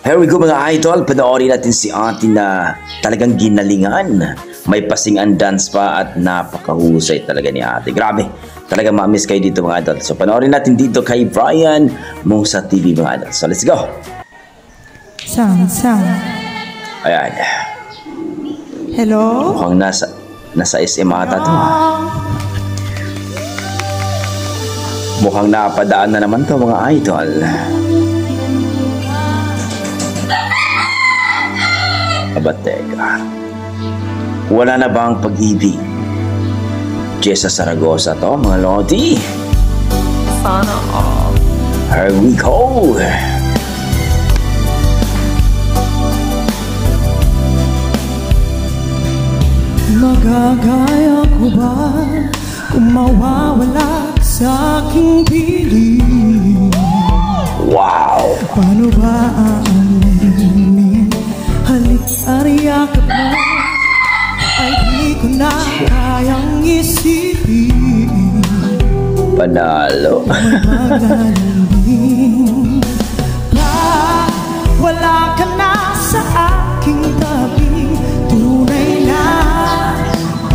Here we go mga idol, panoorin natin si ate na talagang ginalingan. May pasingan dance pa at napakahusay talaga ni ate. Grabe, talaga ma-miss kayo dito mga idol. So panoorin natin dito kay Brian Musa TV mga idol. So let's go! Sound. Ayan. Hello? Mukhang nasa SM ata to. Mukhang napadaan na naman to mga idol. Aba teka, wala na bang pag-ibig? Jessa Saragosa to mga lodi. Sana all. Here we go. Magagaya ko ba kung mawawala sa aking piling? Wow! Paano ba aaminin? Halik ariyakap mo ay di ko na kayang isipin. Panalo. Magdadaling wala ka na sa aking tabi. Tunay na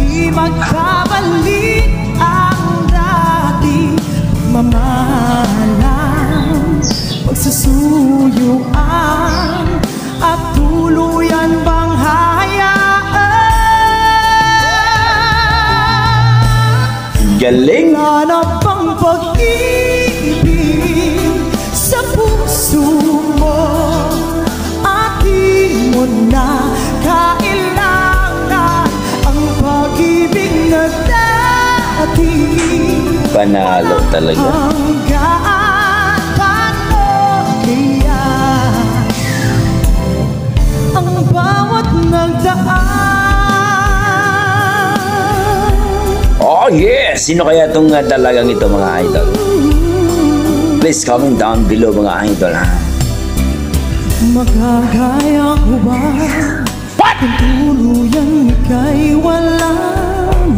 di magbabalik ang dati. Mamahalang pagsusuyuan at tuluyan bang hayaan? Galing! Wala na bang pag-ibig sa puso mo? At di mo na kailangan ang pag-ibig na dati. Panalo talaga. Hanggang paano kaya ang bawat nagdaan? Oh yes! Sino kaya itong dalagang ito mga idol? Please comment down below mga idol ha. Magagaya ko ba kung tuluyan ika'y wala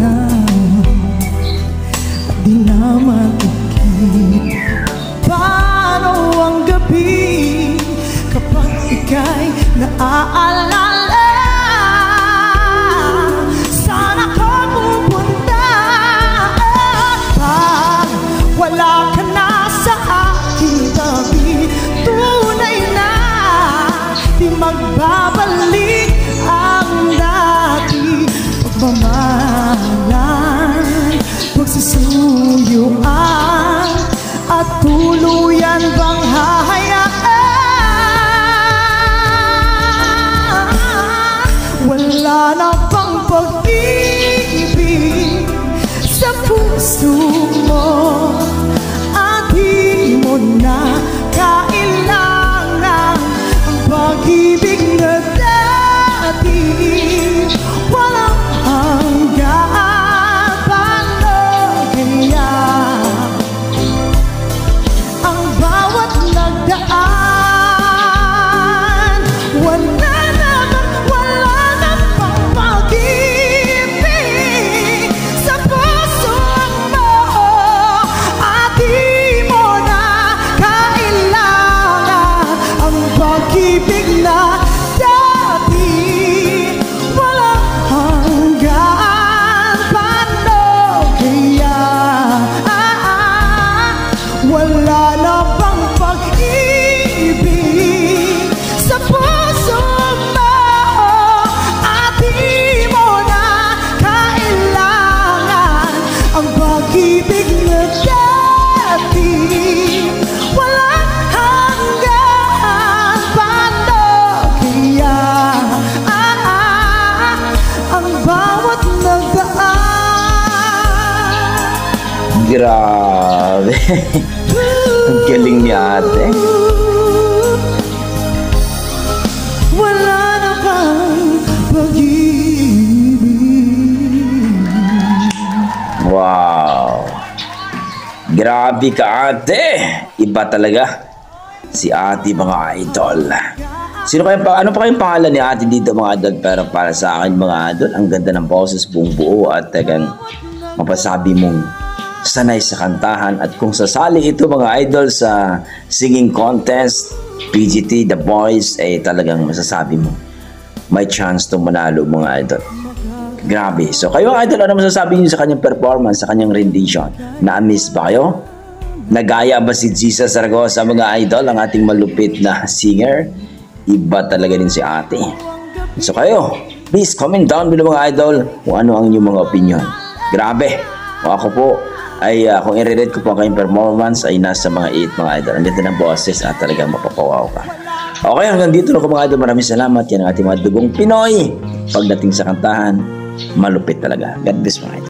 na? At di na matikip paano ang gabi kapag ika'y naaalala? Sana ka pupunta pag wala ka na sa aking tabi. Tunay na di magbabalik ang dati. Pagmamahalan, pagsusuyuan at tuluyan bang hahayaan? Wala na bang pag-ibig sa puso mo? At di mo na kailangan ang pag-ibig na dati. Walang hanggaan, paano kaya ang bawat nagdaan? Wala na pang pag-ibig sa puso mo. At di mo na kailangan ang pag-ibig na dati. Walang hanggaan, paano kaya wala na bang pag-ibig sa puso mo? At di mo na kailangan ang pag-ibig na dati. Walang hanggaan, paano kaya ang bawat nagdaan? Grabe. Ang galing ni ate. Wala na bang pag-ibig? Wow! Grabe ka ate! Iba talaga si ate mga idol. Sino kaya ano pa kayong pangalan ni ate dito mga idol? Pero para sa akin mga idol, ang ganda ng boses buong buo at tagang mapasabi mong sanay sa kantahan. At kung sasali ito mga idol sa singing contest, PGT, The Boys, talagang masasabi mo, may chance to manalo mga idol. Grabe. So kayo idol, ano masasabi niyo sa kanyang performance, sa kanyang rendition? Na-miss ba kayo? Nagaya ba si Jesus Zaragoza mga idol, ang ating malupit na singer? Iba talaga din si ate. So kayo, please comment down below mga idol kung ano ang inyong mga opinion. Grabe. Ako po ay kung i-rate ko po ang kanyang performance ay nasa mga 8 mga idol. Ang ganda ng boses at talagang mapapawaw ka. Okay, hanggang dito na ko mga idol. Maraming salamat. Yan ang ating mga dugong Pinoy. Pagdating sa kantahan, malupit talaga. God bless mga idol.